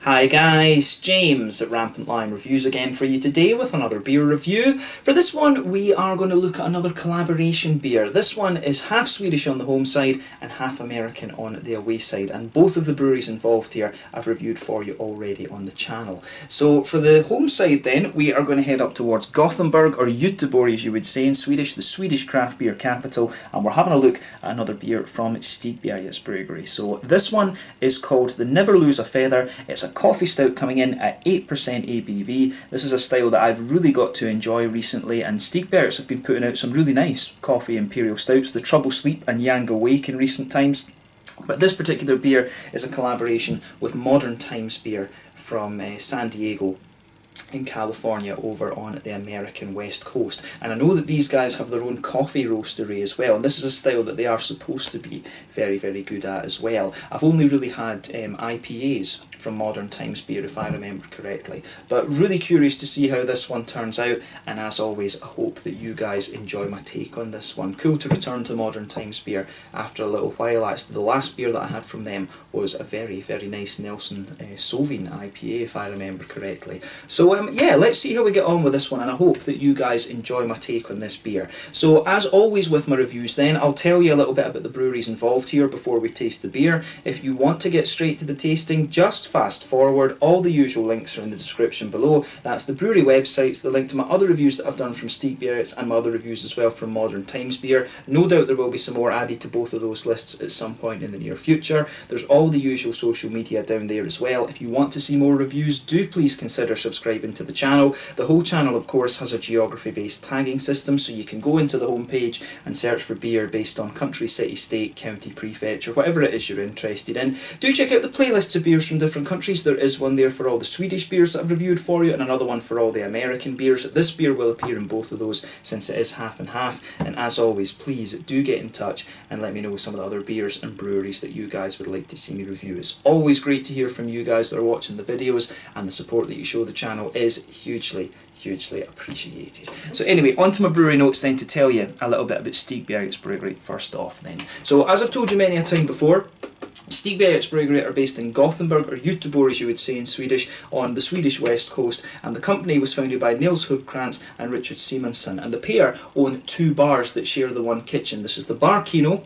Hi guys, James at Rampant Lion Reviews again for you today with another beer review. For this one we are going to look at another collaboration beer. This one is half Swedish on the home side and half American on the away side, and both of the breweries involved here I've reviewed for you already on the channel. So for the home side then, we are going to head up towards Gothenburg, or Göteborg as you would say in Swedish, the Swedish craft beer capital, and we're having a look at another beer from Stigbergets Bryggeri. So this one is called the Never Lose a Feather. It's a coffee stout coming in at 8% ABV. This is a style that I've really got to enjoy recently, and Stigbergets have been putting out some really nice coffee imperial stouts, the Trouble Sleep and Yango Wake in recent times. But this particular beer is a collaboration with Modern Times Beer from San Diego in California over on the American West Coast. And I know that these guys have their own coffee roastery as well, and this is a style that they are supposed to be very, very good at as well. I've only really had IPAs from Modern Times Beer if I remember correctly, but really curious to see how this one turns out, and as always I hope that you guys enjoy my take on this one. Cool to return to Modern Times Beer after a little while. Actually, the last beer that I had from them was a very, very nice Nelson Sauvin IPA if I remember correctly. So yeah, let's see how we get on with this one, and I hope that you guys enjoy my take on this beer. So as always with my reviews then, I'll tell you a little bit about the breweries involved here before we taste the beer. If you want to get straight to the tasting, just fast forward. All the usual links are in the description below. That's the brewery websites, the link to my other reviews that I've done from Stigbergets, and my other reviews as well from Modern Times Beer. No doubt there will be some more added to both of those lists at some point in the near future. There's all the usual social media down there as well. If you want to see more reviews, do please consider subscribing to the channel. The whole channel of course has a geography based tagging system, so you can go into the home page and search for beer based on country, city, state, county, prefecture, whatever it is you're interested in. Do check out the playlists of beers from different countries. There is one there for all the Swedish beers that I've reviewed for you, and another one for all the American beers. This beer will appear in both of those since it is half and half, and as always please do get in touch and let me know some of the other beers and breweries that you guys would like to see me review. It's always great to hear from you guys that are watching the videos, and the support that you show the channel is hugely appreciated. So anyway, on to my brewery notes then, to tell you a little bit about Stigbergets Bryggeri first off then. So as I've told you many a time before, Stigbergets Bryggeri are based in Gothenburg, or Göteborg as you would say in Swedish, on the Swedish west coast, and the company was founded by Nils Hugkrantz and Richard Simonsson, and the pair own two bars that share the one kitchen. This is the Bar Kino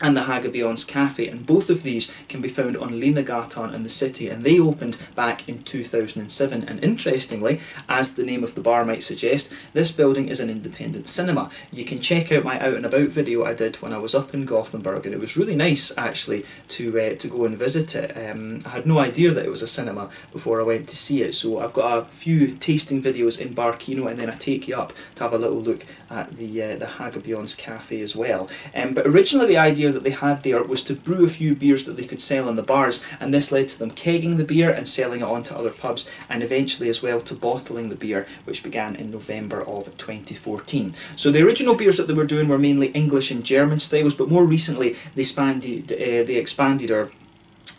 and the Hagabion's Cafe, and both of these can be found on Linnegatan in the city, and they opened back in 2007. And interestingly, as the name of the bar might suggest, this building is an independent cinema. You can check out my out and about video I did when I was up in Gothenburg, and it was really nice actually to go and visit it. I had no idea that it was a cinema before I went to see it, so I've got a few tasting videos in Bar Kino, and then I take you up to have a little look at the Hagabion's Cafe as well. But originally the idea that they had there was to brew a few beers that they could sell in the bars, and this led to them kegging the beer and selling it on to other pubs, and eventually as well to bottling the beer, which began in November of 2014. So the original beers that they were doing were mainly English and German styles, but more recently they expanded or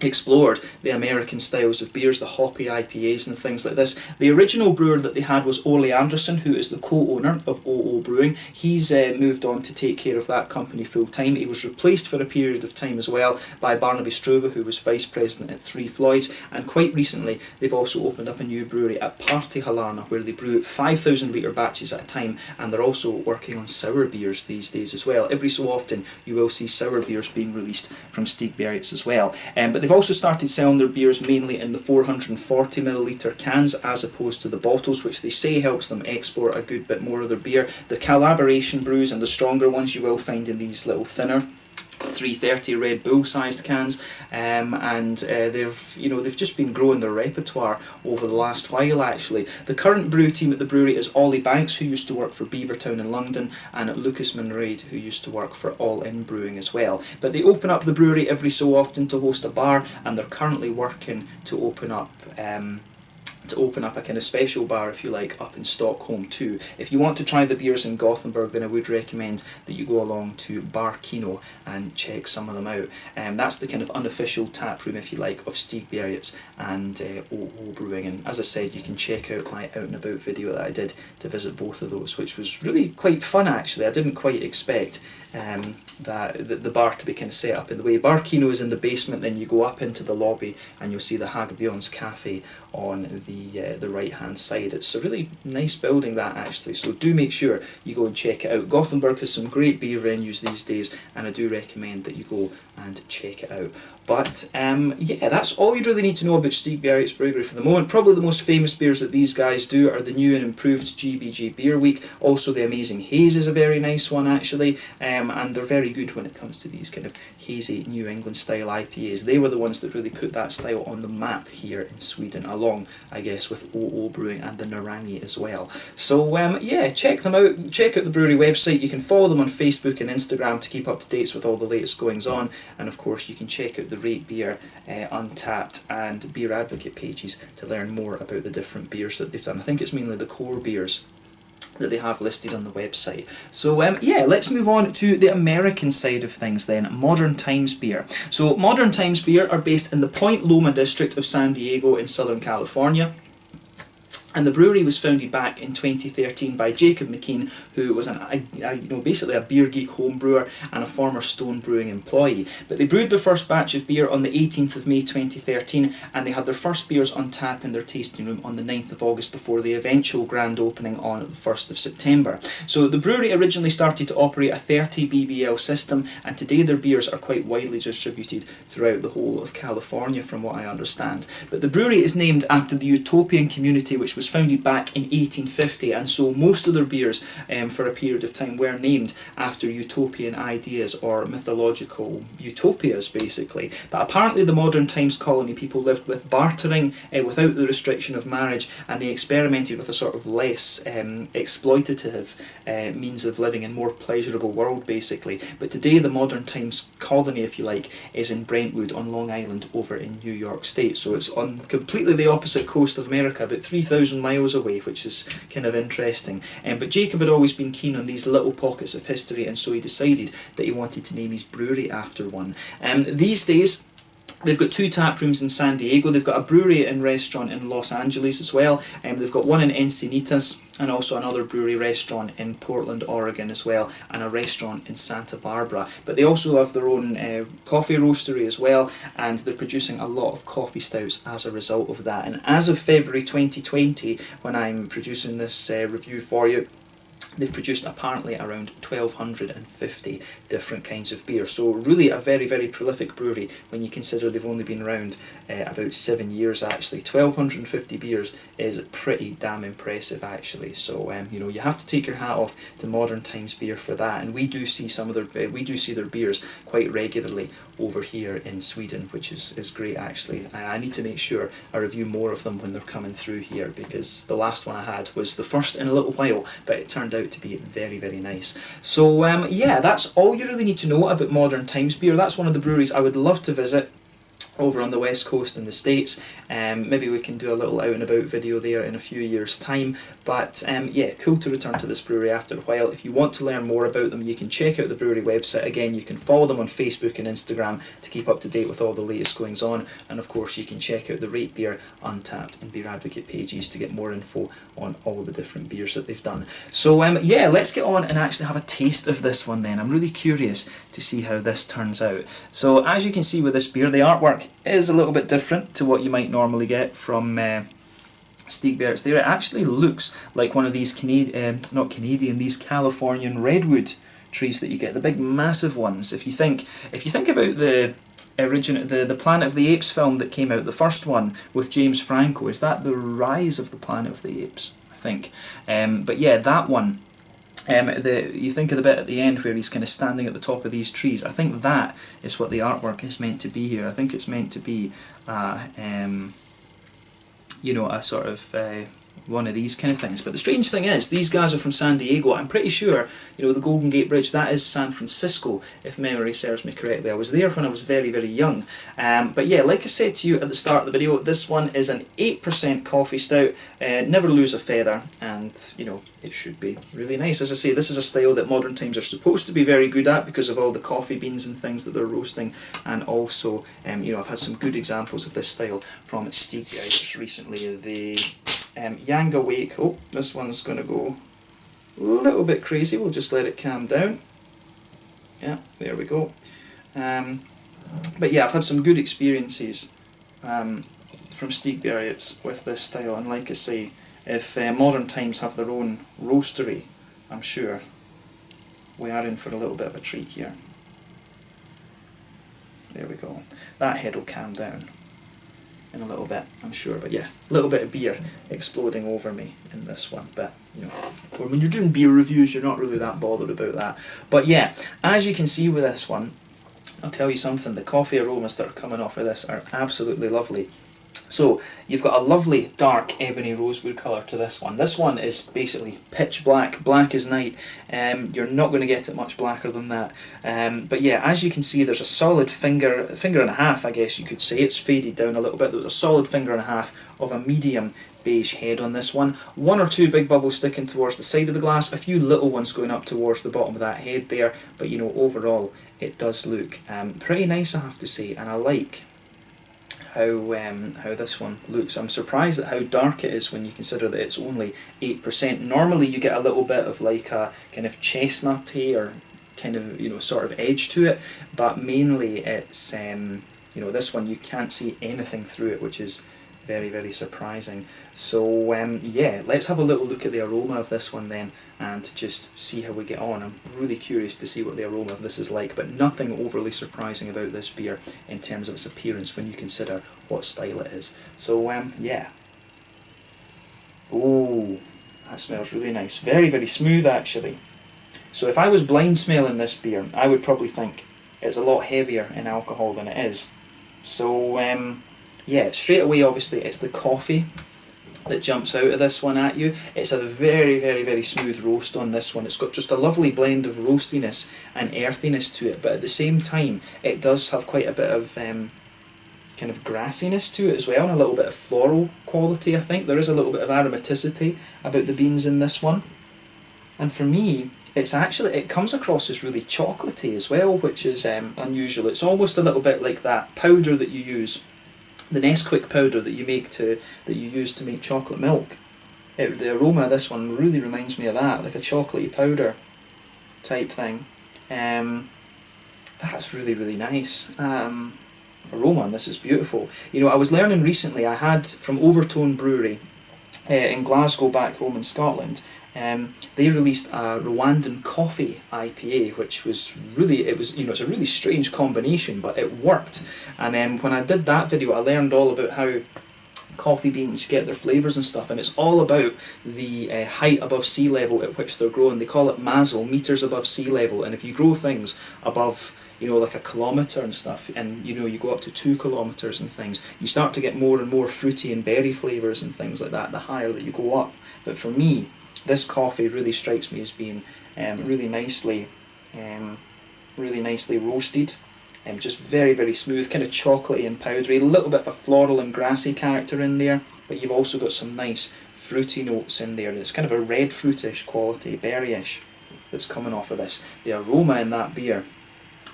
explored the American styles of beers, the hoppy IPAs and things like this. The original brewer that they had was Ole Anderson, who is the co-owner of OO Brewing. He's moved on to take care of that company full time. He was replaced for a period of time as well by Barnaby Struve, who was vice president at Three Floyds, and quite recently they've also opened up a new brewery at Partihalarna, where they brew 5,000 litre batches at a time, and they're also working on sour beers these days as well. Every so often you will see sour beers being released from Stigbergets as well. But they've also started selling their beers mainly in the 440ml cans as opposed to the bottles, which they say helps them export a good bit more of their beer. The collaboration brews and the stronger ones you will find in these little thinner 330 Red Bull sized cans, and they've just been growing their repertoire over the last while actually. The current brew team at the brewery is Ollie Banks, who used to work for Beavertown in London, and Lucas Monraid, who used to work for All In Brewing as well. But they open up the brewery every so often to host a bar, and they're currently working to open up a kind of special bar, if you like, up in Stockholm too. If you want to try the beers in Gothenburg, then I would recommend that you go along to Bar Kino and check some of them out. That's the kind of unofficial tap room, if you like, of Stigbergets and OO Brewing. And as I said, you can check out my out and about video that I did to visit both of those, which was really quite fun actually. I didn't quite expect the bar to be kind of set up in the way. Bar Kino is in the basement, then you go up into the lobby and you'll see the Hagbjorn's Cafe on the right hand side. It's a really nice building, that, actually, so do make sure you go and check it out. Gothenburg has some great beer venues these days, and I do recommend that you go and check it out. But yeah, that's all you really need to know about Stigbergets Bryggeri for the moment. Probably the most famous beers that these guys do are the new and improved GBG Beer Week. Also the Amazing Haze is a very nice one, actually, and they're very good when it comes to these kind of hazy New England style IPAs. They were the ones that really put that style on the map here in Sweden, along, I guess, with OO Brewing and the Narangi as well. So yeah, check them out. Check out the brewery website. You can follow them on Facebook and Instagram to keep up to date with all the latest goings on, and of course you can check out the Rate Beer, Untappd and Beer Advocate pages to learn more about the different beers that they've done. I think it's mainly the core beers that they have listed on the website. So yeah, let's move on to the American side of things then, Modern Times Beer. So Modern Times Beer are based in the Point Loma district of San Diego in Southern California. And the brewery was founded back in 2013 by Jacob McKean, who was basically a beer geek home brewer and a former Stone Brewing employee. But they brewed their first batch of beer on the 18th of May 2013, and they had their first beers on tap in their tasting room on the 9th of August before the eventual grand opening on the 1st of September. So the brewery originally started to operate a 30 BBL system, and today their beers are quite widely distributed throughout the whole of California, from what I understand. But the brewery is named after the utopian community which was founded back in 1850, and so most of their beers for a period of time were named after utopian ideas or mythological utopias, basically. But apparently the Modern Times colony people lived with bartering without the restriction of marriage, and they experimented with a sort of less exploitative means of living in more pleasurable world, basically. But today the Modern Times colony, if you like, is in Brentwood on Long Island over in New York State. So it's on completely the opposite coast of America, about 3,000 miles away, which is kind of interesting. But Jacob had always been keen on these little pockets of history, and so he decided that he wanted to name his brewery after one. These days, they've got 2 tap rooms in San Diego. They've got a brewery and restaurant in Los Angeles as well. They've got one in Encinitas, and also another brewery restaurant in Portland, Oregon as well, and a restaurant in Santa Barbara. But they also have their own coffee roastery as well, and they're producing a lot of coffee stouts as a result of that. And as of February 2020, when I'm producing this review for you, they've produced apparently around 1,250 different kinds of beer. So really a very, very prolific brewery when you consider they've only been around about 7 years, actually. 1,250 beers is pretty damn impressive, actually. So you know, you have to take your hat off to Modern Times Beer for that. And we do see some of their their beers quite regularly over here in Sweden, which is great, actually. I need to make sure I review more of them when they're coming through here, because the last one I had was the first in a little while, but it turned out to be very, very nice. So yeah, that's all you really need to know about Modern Times Beer. That's one of the breweries I would love to visit over on the west coast in the States. Maybe we can do a little out and about video there in a few years time. But yeah, cool to return to this brewery after a while. If you want to learn more about them, you can check out the brewery website. Again, you can follow them on Facebook and Instagram to keep up to date with all the latest goings on, and of course you can check out the Rate Beer, Untappd and Beer Advocate pages to get more info on all the different beers that they've done. So yeah, let's get on and actually have a taste of this one then. I'm really curious to see how this turns out. So as you can see with this beer, the artwork is a little bit different to what you might normally get from Stigbergets there. It actually looks like one of these these Californian redwood trees that you get, the big massive ones. If you think about the Planet of the Apes film that came out, the first one with James Franco, is that the Rise of the Planet of the Apes, I think. But yeah, that one. You think of the bit at the end where he's kind of standing at the top of these trees. I think that is what the artwork is meant to be here. I think it's meant to be, you know, a sort of one of these kind of things. But the strange thing is, these guys are from San Diego. I'm pretty sure, you know, the Golden Gate Bridge, that is San Francisco, if memory serves me correctly. I was there when I was very, very young. But yeah, like I said to you at the start of the video, this one is an 8% coffee stout. Never lose a feather, and, you know, it should be really nice. As I say, this is a style that Modern Times are supposed to be very good at because of all the coffee beans and things that they're roasting, and also, you know, I've had some good examples of this style from Stigbergets recently. The Yanga Wake, oh, this one's going to go a little bit crazy, we'll just let it calm down. Yeah, there we go. But yeah, I've had some good experiences from Stigbergets with this style, and like I say, if Modern Times have their own roastery, I'm sure we are in for a little bit of a treat here. There we go. That head will calm down in a little bit, I'm sure. But yeah, a little bit of beer exploding over me in this one. But you know, when you're doing beer reviews, you're not really that bothered about that. But yeah, as you can see with this one, I'll tell you something, the coffee aromas that are coming off of this are absolutely lovely. So you've got a lovely dark ebony rosewood colour to this one. This one is basically pitch black, black as night. You're not going to get it much blacker than that. But yeah, as you can see, there's a solid finger and a half, I guess you could say. It's faded down a little bit. There's a solid finger and a half of a medium beige head on this one. One or two big bubbles sticking towards the side of the glass, a few little ones going up towards the bottom of that head there. But you know, overall, it does look pretty nice, I have to say, and I like how this one looks. I'm surprised at how dark it is when you consider that it's only 8%. Normally you get a little bit of like a kind of chestnutty or kind of, you know, sort of edge to it, but mainly it's you know, this one you can't see anything through it, which is very, very surprising. So yeah, let's have a little look at the aroma of this one then and just see how we get on. I'm really curious to see what the aroma of this is like, but nothing overly surprising about this beer in terms of its appearance when you consider what style it is. So yeah. Oh, that smells really nice. Very, very smooth actually. So if I was blind smelling this beer, I would probably think it's a lot heavier in alcohol than it is. So yeah, straight away obviously it's the coffee that jumps out of this one at you. It's a very, very, very smooth roast on this one. It's got just a lovely blend of roastiness and earthiness to it, but at the same time it does have quite a bit of kind of grassiness to it as well, and a little bit of floral quality. I think there is a little bit of aromaticity about the beans in this one, and for me it comes across as really chocolatey as well, which is unusual. It's almost a little bit like that powder that you use, the Nesquik powder that you use to make chocolate milk. The aroma of this one really reminds me of that, like a chocolatey powder type thing. That's really, really nice. Aroma on this is beautiful. You know, I was learning recently, I had from Overtone Brewery in Glasgow back home in Scotland, they released a Rwandan coffee IPA, which was really, you know, it's a really strange combination, but it worked. And when I did that video, I learned all about how coffee beans get their flavours and stuff, and it's all about the height above sea level at which they're grown. They call it mazel, metres above sea level, and if you grow things above, you know, like a kilometre and stuff, and you know, you go up to 2 kilometres and things, you start to get more and more fruity and berry flavours and things like that the higher that you go up. But for me, this coffee really strikes me as being really nicely roasted, and just very, very smooth, kind of chocolatey and powdery, a little bit of a floral and grassy character in there, but you've also got some nice fruity notes in there, and it's kind of a red fruitish quality, berryish, that's coming off of this. The aroma in that beer,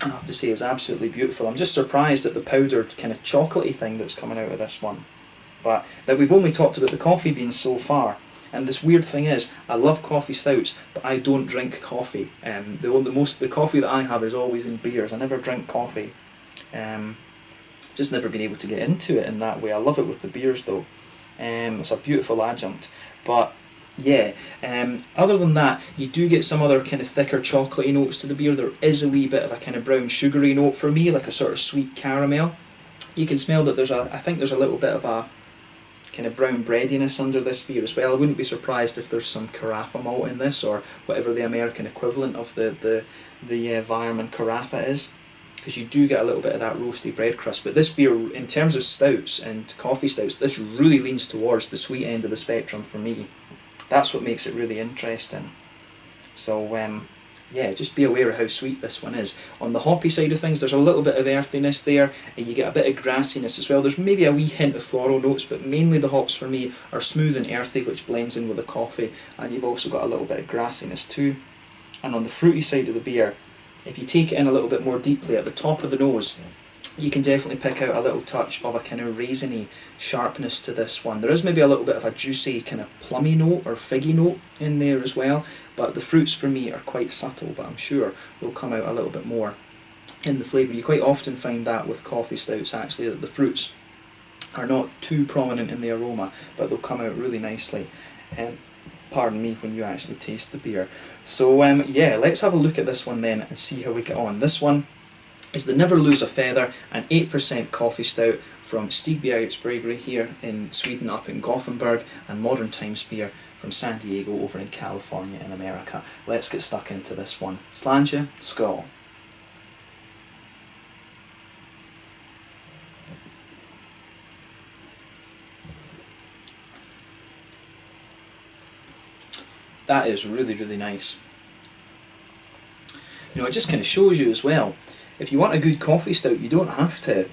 I have to say, is absolutely beautiful. I'm just surprised at the powdered kind of chocolatey thing that's coming out of this one, but that we've only talked about the coffee beans so far. And this weird thing is, I love coffee stouts, but I don't drink coffee. The coffee that I have is always in beers. I never drink coffee. Just never been able to get into it in that way. I love it with the beers though. It's a beautiful adjunct. But yeah, other than that, you do get some other kind of thicker chocolatey notes to the beer. There is a wee bit of a kind of brown sugary note for me, like a sort of sweet caramel. You can smell that I think there's a little bit of a kind of brown breadiness under this beer as well. I wouldn't be surprised if there's some carafa malt in this, or whatever the American equivalent of the Weirmann carafa is, because you do get a little bit of that roasty bread crust. But this beer, in terms of stouts and coffee stouts, this really leans towards the sweet end of the spectrum for me. That's what makes it really interesting. So yeah, just be aware of how sweet this one is. On the hoppy side of things, there's a little bit of earthiness there, and you get a bit of grassiness as well. There's maybe a wee hint of floral notes, but mainly the hops for me are smooth and earthy, which blends in with the coffee, and you've also got a little bit of grassiness too. And on the fruity side of the beer, if you take it in a little bit more deeply at the top of the nose, you can definitely pick out a little touch of a kind of raisiny sharpness to this one. There is maybe a little bit of a juicy kind of plummy note or figgy note in there as well, but the fruits for me are quite subtle, but I'm sure they'll come out a little bit more in the flavour. You quite often find that with coffee stouts actually, that the fruits are not too prominent in the aroma, but they'll come out really nicely. Pardon me, when you actually taste the beer. So yeah, let's have a look at this one then and see how we get on. This one is the Never Lose a Feather, an 8% coffee stout from Stigbergets Bryggeri here in Sweden, up in Gothenburg, and Modern Times beer from San Diego over in California in America. Let's get stuck into this one. Sláinte, skål. That is really, really nice. You know, it just kind of shows you as well, if you want a good coffee stout, you don't have to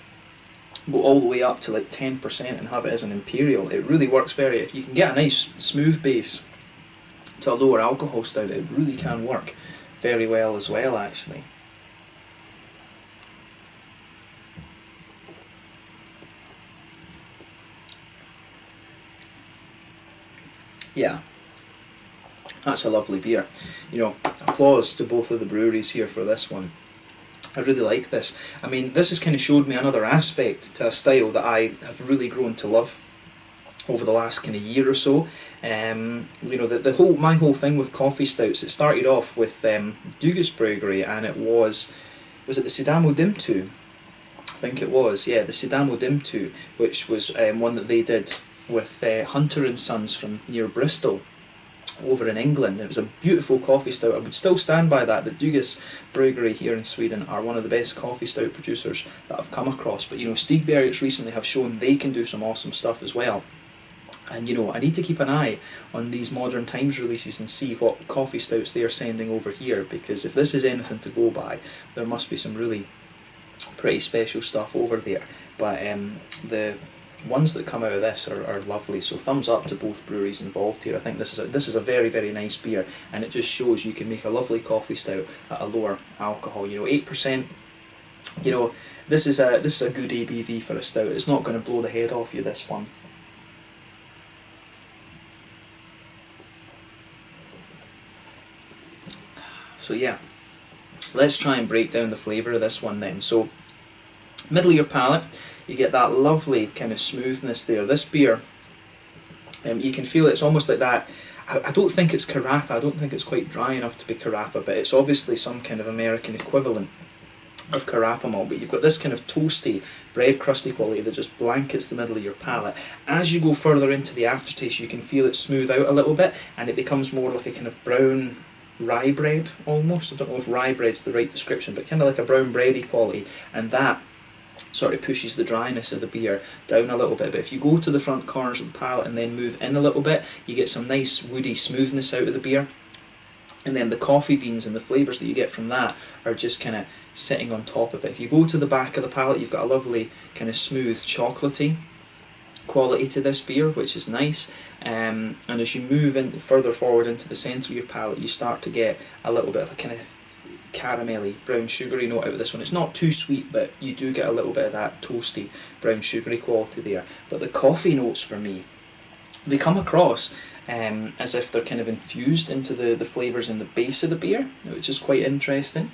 go all the way up to like 10% and have it as an imperial. It really works very, if you can get a nice smooth base to a lower alcohol stout, it really can work very well as well actually. Yeah. That's a lovely beer. You know, applause to both of the breweries here for this one. I really like this. I mean, this has kind of showed me another aspect to a style that I have really grown to love over the last kind of year or so. You know, my whole thing with coffee stouts, it started off with Stigbergets Bryggeri, and it was it the Sidamo Dimtu? I think it was, yeah, the Sidamo Dimtu, which was one that they did with Hunter and Sons from near Bristol, over in England. It was a beautiful coffee stout. I would still stand by that. But Stigbergets Bryggeri here in Sweden are one of the best coffee stout producers that I've come across. But you know, Stigbergets recently have shown they can do some awesome stuff as well. And you know, I need to keep an eye on these Modern Times releases and see what coffee stouts they are sending over here, because if this is anything to go by, there must be some really pretty special stuff over there. But the ones that come out of this are lovely, so thumbs up to both breweries involved here. I think this is a very, very nice beer, and it just shows you can make a lovely coffee stout at a lower alcohol. You know, 8%. You know, this is a good ABV for a stout. It's not going to blow the head off you, this one. So yeah, let's try and break down the flavour of this one then. So, middle of your palate, you get that lovely kind of smoothness there. This beer, you can feel it's almost like that. I don't think it's carafa, I don't think it's quite dry enough to be carafa, but it's obviously some kind of American equivalent of carafa malt. But you've got this kind of toasty, bread crusty quality that just blankets the middle of your palate. As you go further into the aftertaste, you can feel it smooth out a little bit, and it becomes more like a kind of brown rye bread almost. I don't know if rye bread's the right description, but kind of like a brown bready quality, and that sort of pushes the dryness of the beer down a little bit. But if you go to the front corners of the palate and then move in a little bit, you get some nice woody smoothness out of the beer, and then the coffee beans and the flavours that you get from that are just kind of sitting on top of it. If you go to the back of the palate, you've got a lovely kind of smooth chocolatey quality to this beer, which is nice, and as you move in further forward into the centre of your palate, you start to get a little bit of a kind of caramelly, brown sugary note out of this one. It's not too sweet, but you do get a little bit of that toasty, brown sugary quality there. But the coffee notes for me, they come across as if they're kind of infused into the flavours in the base of the beer, which is quite interesting.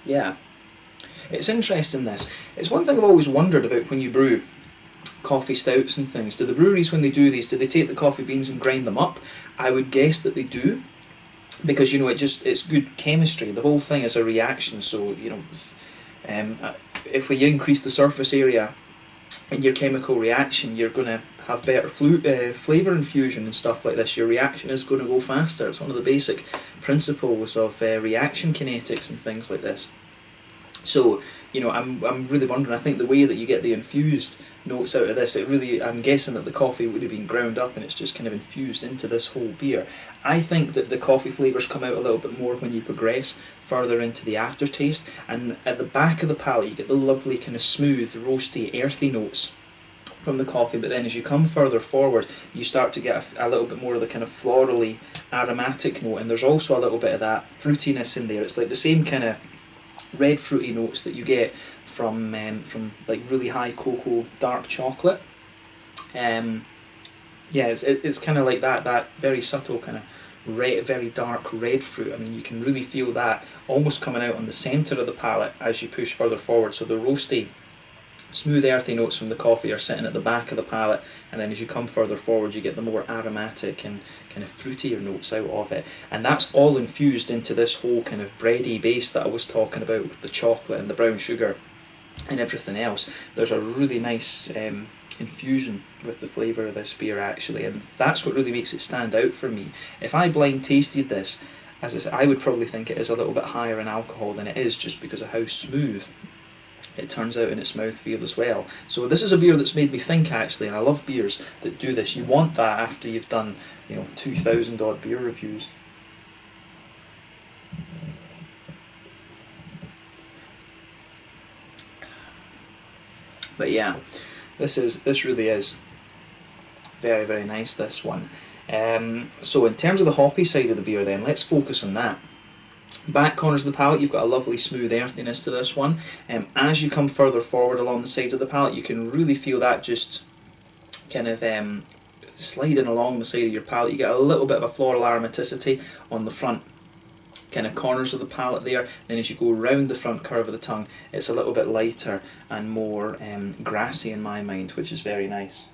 Yeah, it's interesting this. It's one thing I've always wondered about when you brew coffee stouts and things. Do the breweries, when they do these, do they take the coffee beans and grind them up? I would guess that they do, because you know, it's good chemistry. The whole thing is a reaction, so you know, if we increase the surface area in your chemical reaction, you're going to have better flavour infusion and stuff like this. Your reaction is going to go faster. It's one of the basic principles of reaction kinetics and things like this. So, you know, I'm really wondering, I think the way that you get the infused notes out of this, I'm guessing that the coffee would have been ground up and it's just kind of infused into this whole beer. I think that the coffee flavours come out a little bit more when you progress further into the aftertaste, and at the back of the palate you get the lovely kind of smooth, roasty, earthy notes from the coffee, but then as you come further forward you start to get a little bit more of the kind of florally, aromatic note, and there's also a little bit of that fruitiness in there. It's like the same kind of red fruity notes that you get from like really high cocoa dark chocolate. Yeah, it's kind of like that very subtle kind of red, very dark red fruit. I mean, you can really feel that almost coming out on the centre of the palate as you push further forward. So the roasty, smooth, earthy notes from the coffee are sitting at the back of the palate, and then as you come further forward, you get the more aromatic and kind of fruitier notes out of it. And that's all infused into this whole kind of bready base that I was talking about with the chocolate and the brown sugar and everything else. There's a really nice infusion with the flavour of this beer actually, and that's what really makes it stand out for me. If I blind tasted this, as I said, I would probably think it is a little bit higher in alcohol than it is, just because of how smooth it turns out in its mouthfeel as well. So this is a beer that's made me think actually, and I love beers that do this. You want that after you've done, 2,000 odd beer reviews. But yeah, this really is very, very nice, this one. So in terms of the hoppy side of the beer then, let's focus on that. Back corners of the palate, you've got a lovely smooth earthiness to this one. As you come further forward along the sides of the palate, you can really feel that just kind of sliding along the side of your palate. You get a little bit of a floral aromaticity on the front kind of corners of the palate there. Then as you go round the front curve of the tongue, it's a little bit lighter and more grassy in my mind, which is very nice.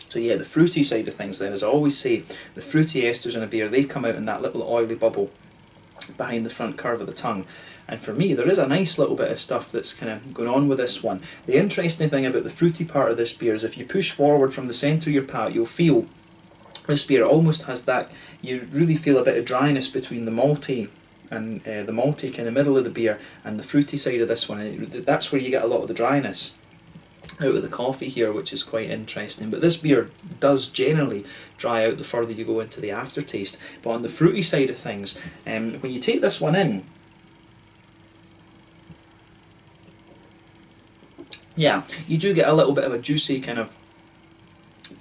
So yeah, the fruity side of things then, as I always say, the fruity esters in a beer, they come out in that little oily bubble behind the front curve of the tongue. And for me, there is a nice little bit of stuff that's kind of going on with this one. The interesting thing about the fruity part of this beer is if you push forward from the centre of your palate, you'll feel this beer almost has that, you really feel a bit of dryness between the malty and the malty kind of middle of the beer and the fruity side of this one. And that's where you get a lot of the dryness out of the coffee here, which is quite interesting. But this beer does generally dry out the further you go into the aftertaste. But on the fruity side of things, when you take this one in, yeah, you do get a little bit of a juicy kind of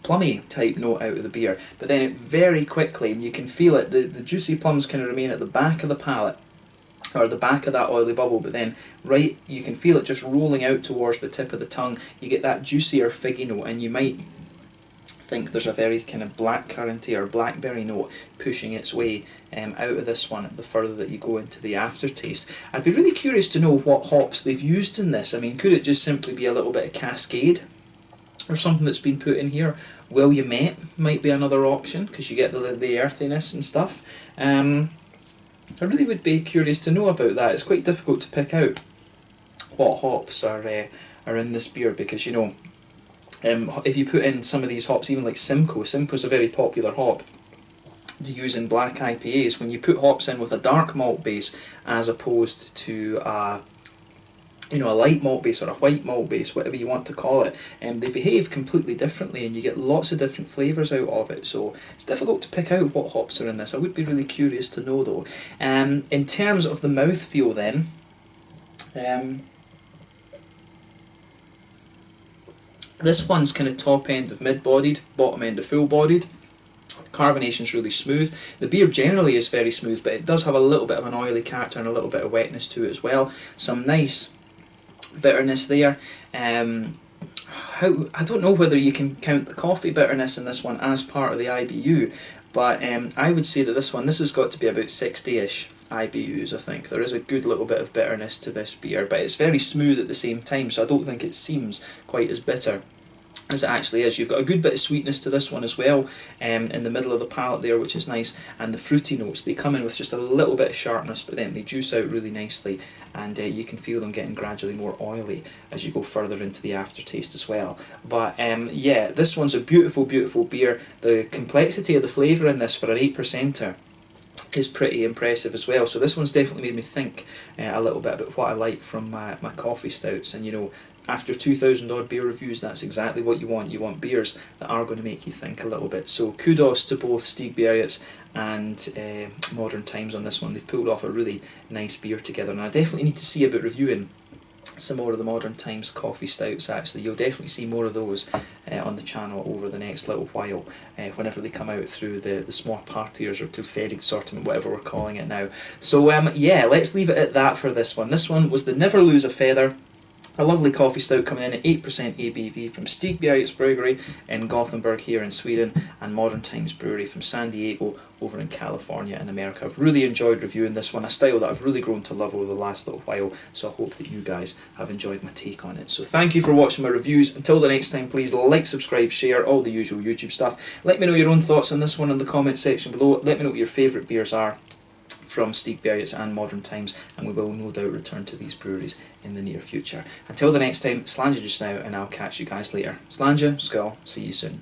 plummy type note out of the beer, but then it very quickly, you can feel it, the juicy plums kind of remain at the back of the palate, or the back of that oily bubble, but then you can feel it just rolling out towards the tip of the tongue. You get that juicier figgy note, and you might think there's a very kind of blackcurranty or blackberry note pushing its way out of this one the further that you go into the aftertaste. I'd be really curious to know what hops they've used in this. I mean, could it just simply be a little bit of Cascade or something that's been put in here? Williamette might be another option, because you get the earthiness and stuff. I really would be curious to know about that. It's quite difficult to pick out what hops are in this beer, because if you put in some of these hops, even like Simcoe's a very popular hop to use in black IPAs. When you put hops in with a dark malt base as opposed to a light malt base or a white malt base, whatever you want to call it, they behave completely differently, and you get lots of different flavours out of it. So it's difficult to pick out what hops are in this. I would be really curious to know though. In terms of the mouthfeel then, this one's kind of top end of mid-bodied, bottom end of full-bodied. Carbonation's really smooth. The beer generally is very smooth, but it does have a little bit of an oily character and a little bit of wetness to it as well. Some nice bitterness there. I don't know whether you can count the coffee bitterness in this one as part of the IBU, but I would say that this has got to be about 60-ish IBUs, I think. There is a good little bit of bitterness to this beer, but it's very smooth at the same time, so I don't think it seems quite as bitter as it actually is. You've got a good bit of sweetness to this one as well, in the middle of the palate there, which is nice, and the fruity notes, they come in with just a little bit of sharpness, but then they juice out really nicely, and you can feel them getting gradually more oily as you go further into the aftertaste as well. But yeah, this one's a beautiful, beautiful beer. The complexity of the flavour in this for an 8%er is pretty impressive as well. So this one's definitely made me think a little bit about what I like from my coffee stouts, and after 2,000 odd beer reviews, that's exactly what you want. You want beers that are going to make you think a little bit. So kudos to both Stigbergets and Modern Times on this one. They've pulled off a really nice beer together, and I definitely need to see about reviewing some more of the Modern Times coffee stouts. Actually, you'll definitely see more of those on the channel over the next little while, whenever they come out through the smart partiers or tilfedig assortment, whatever we're calling it now. So yeah, let's leave it at that for this one. This one was the Never Lose a Feather. A lovely coffee stout coming in at 8% ABV from Stigbergets Bryggeri in Gothenburg here in Sweden, and Modern Times Brewery from San Diego over in California in America. I've really enjoyed reviewing this one, a style that I've really grown to love over the last little while, so I hope that you guys have enjoyed my take on it. So thank you for watching my reviews. Until the next time, please like, subscribe, share, all the usual YouTube stuff. Let me know your own thoughts on this one in the comment section below. Let me know what your favourite beers are from Stigbergets and Modern Times, and we will no doubt return to these breweries in the near future. Until the next time, slàinte just now, and I'll catch you guys later. Slàinte, skål, see you soon.